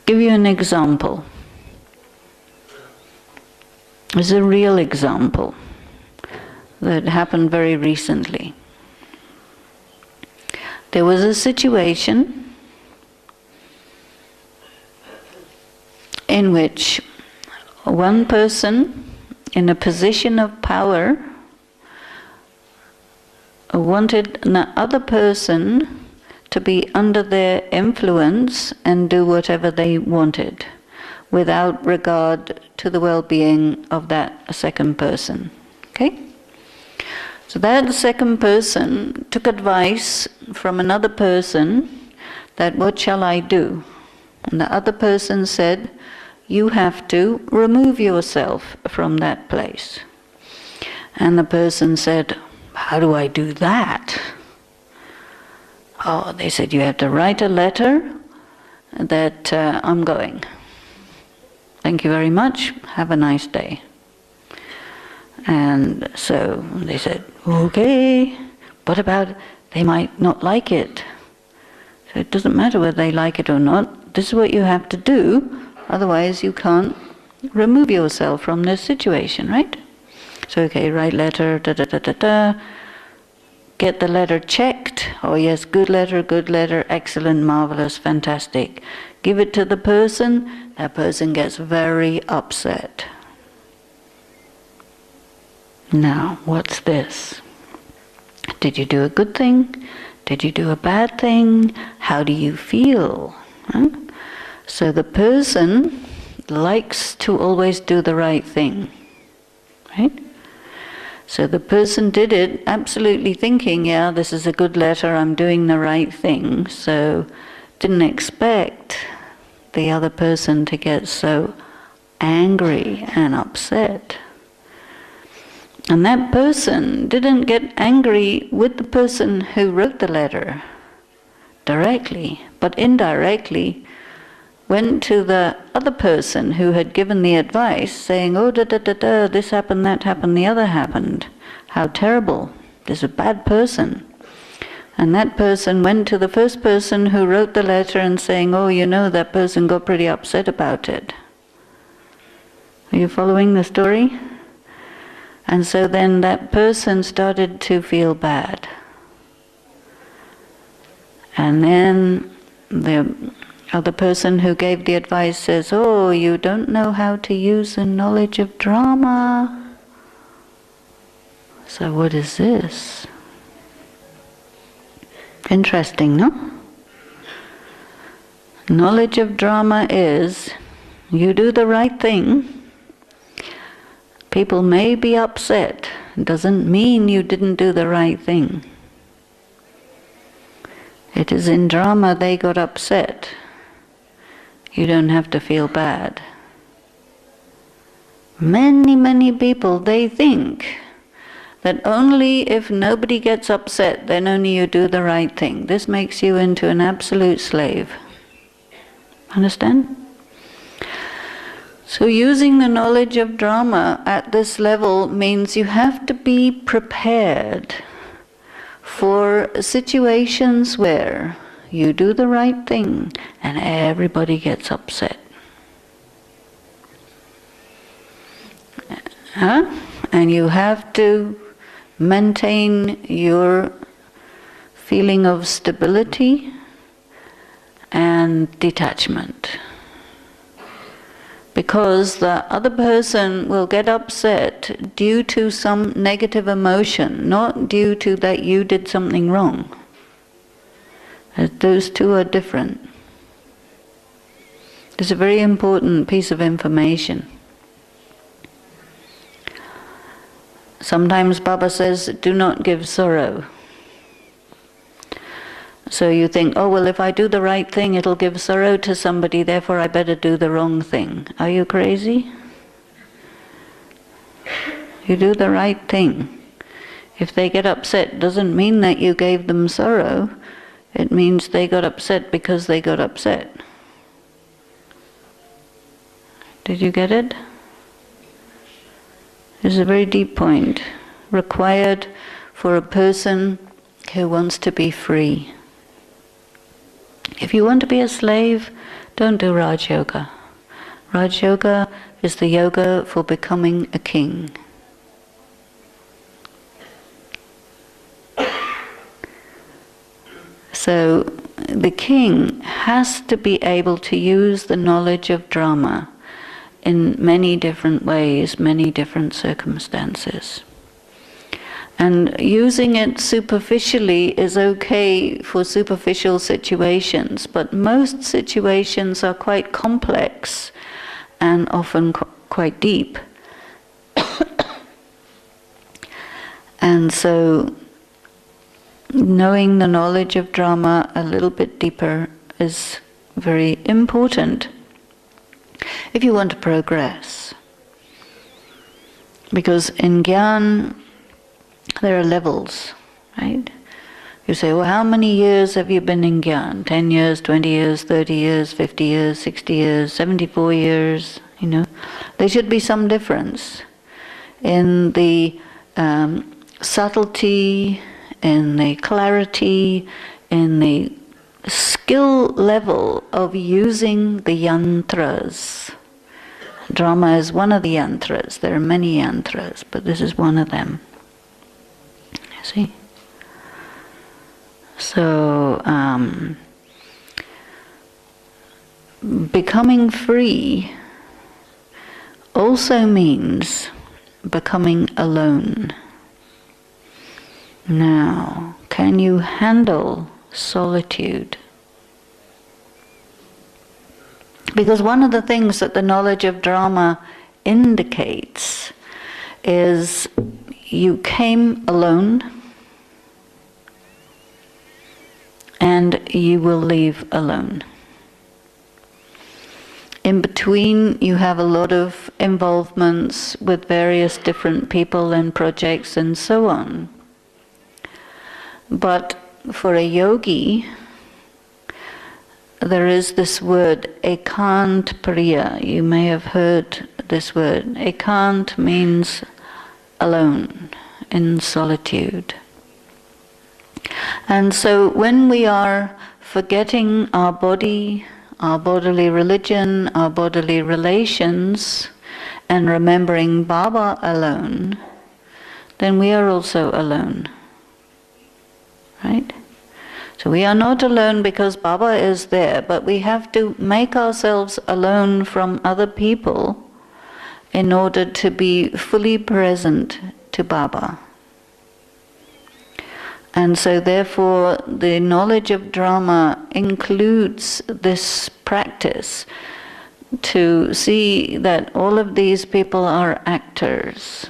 give you an example. It's a real example that happened very recently. There was a situation in which one person in a position of power wanted another person to be under their influence and do whatever they wanted, without regard to the well-being of that second person. Okay? So that second person took advice from another person that, what shall I do? And the other person said, you have to remove yourself from that place. And the person said, how do I do that? Oh, they said, you have to write a letter that I'm going. Thank you very much. Have a nice day. And so they said, okay, what about, they might not like it. So it doesn't matter whether they like it or not. This is what you have to do. Otherwise you can't remove yourself from this situation, right? So okay, write letter, get the letter checked. Oh yes, good letter, excellent, marvelous, fantastic. Give it to the person. That person gets very upset. Now, what's this? Did you do a good thing? Did you do a bad thing? How do you feel? Huh? So the person likes to always do the right thing, right? So the person did it absolutely thinking, yeah, this is a good letter, I'm doing the right thing. So didn't expect the other person to get so angry and upset. And that person didn't get angry with the person who wrote the letter directly, but indirectly went to the other person who had given the advice, saying, oh, this happened, that happened, the other happened. How terrible. This is a bad person. And that person went to the first person who wrote the letter and saying, oh, you know, that person got pretty upset about it. Are you following the story? And so then that person started to feel bad. And then the other person who gave the advice says, oh, you don't know how to use the knowledge of drama. So what is this? Interesting, no? Knowledge of drama is, you do the right thing. People may be upset. It doesn't mean you didn't do the right thing. It is in drama they got upset. You don't have to feel bad. Many people, they think that only if nobody gets upset, then only you do the right thing. This makes you into an absolute slave. Understand? So using the knowledge of drama at this level means you have to be prepared for situations where you do the right thing and everybody gets upset. And you have to maintain your feeling of stability and detachment. Because the other person will get upset due to some negative emotion, not due to that you did something wrong. Those two are different. It's a very important piece of information. Sometimes Baba says, do not give sorrow. So you think, oh, well, if I do the right thing, it'll give sorrow to somebody, therefore I better do the wrong thing. Are you crazy? You do the right thing. If they get upset, doesn't mean that you gave them sorrow. It means they got upset because they got upset. Did you get it? It's a very deep point, required for a person who wants to be free. If you want to be a slave, don't do Raj Yoga. Raj Yoga is the yoga for becoming a king. So the king has to be able to use the knowledge of drama in many different ways, many different circumstances. And using it superficially is okay for superficial situations, but most situations are quite complex and often quite deep. And so knowing the knowledge of drama a little bit deeper is very important if you want to progress. Because in Gyan, there are levels, right? You say, well, how many years have you been in Gyan? 10 years, 20 years, 30 years, 50 years, 60 years, 74 years, you know? There should be some difference in the subtlety, in the clarity, in the skill level of using the yantras. Drama is one of the yantras. There are many yantras, but this is one of them. You see? So, becoming free also means becoming alone. Now, can you handle solitude? Because one of the things that the knowledge of drama indicates is you came alone and you will leave alone. In between, you have a lot of involvements with various different people and projects and so on. But for a yogi, there is this word, ekant priya. You may have heard this word. Ekant means alone, in solitude. And so when we are forgetting our body, our bodily religion, our bodily relations, and remembering Baba alone, then we are also alone. Right? So we are not alone because Baba is there, but we have to make ourselves alone from other people in order to be fully present to Baba. And so therefore the knowledge of drama includes this practice to see that all of these people are actors.